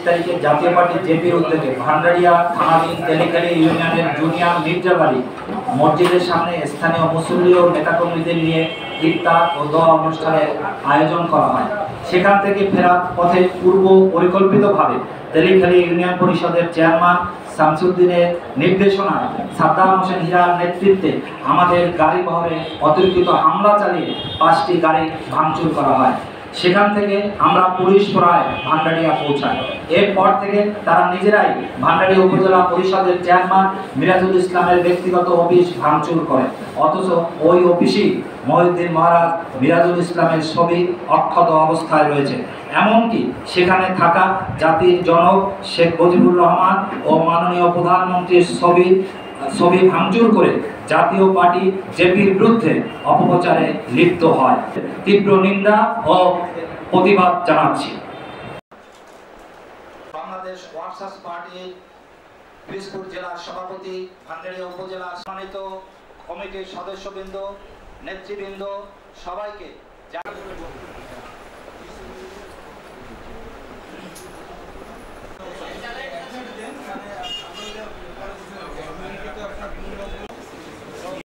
তারিখে জাতীয় পার্টি জেপির উদ্যোগে ভান্ডারিয়া থানাধীন তেলিখালী ইউনিয়নের জুনিয়র মির্জাবাড়ি মসজিদের সামনে স্থানীয় মুসল্লি ও নেতাকর্মীদের নিয়ে ইফতার ও দোয়া অনুষ্ঠানের আয়োজন করা হয়। সেখান থেকে ফেরার পথে পূর্ব পরিকল্পিতভাবে তেলিখালী ইউনিয়ন পরিষদের চেয়ারম্যান শামসুদ্দিনের নির্দেশনায় সাদ্দাম হোসেন হীরার নেতৃত্বে আমাদের গাড়ি বহরে অতিরিক্ত হামলা চালিয়ে 5টি গাড়ি ভাঙচুর করা হয়। সেখান থেকে আমরা পুলিশ প্রায় ভান্ডারিয়া পৌঁছাই। এরপর থেকে তারা নিজেরাই ভান্ডারিয়া উপজেলা পরিষদের চেয়ারম্যান মিরাজুল ইসলামের ব্যক্তিগত অফিস ভাঙচুর করে। অথচ ওই অফিসই মহিউদ্দিন মহারাজ মিরাজুল ইসলামের ছবি অক্ষত অবস্থায় রয়েছে। এমনকি সেখানে থাকা জাতির জনক শেখ মুজিবুর রহমান ও মাননীয় প্রধানমন্ত্রীর ছবি ভাঙচুর করে জাতীয় পার্টি জেপির বিরুদ্ধে অপপ্রচারে লিপ্ত হয়। তীব্র নিন্দা ও প্রতিবাদ জানাচ্ছি। বাংলাদেশ ওয়ার্কার্স পার্টি পিরোজপুর জেলার সভাপতি, ভান্ডারিয়া উপজেলার সম্মানিত কমিটির সদস্যবৃন্দ, নেতৃবৃন্দ সবাইকে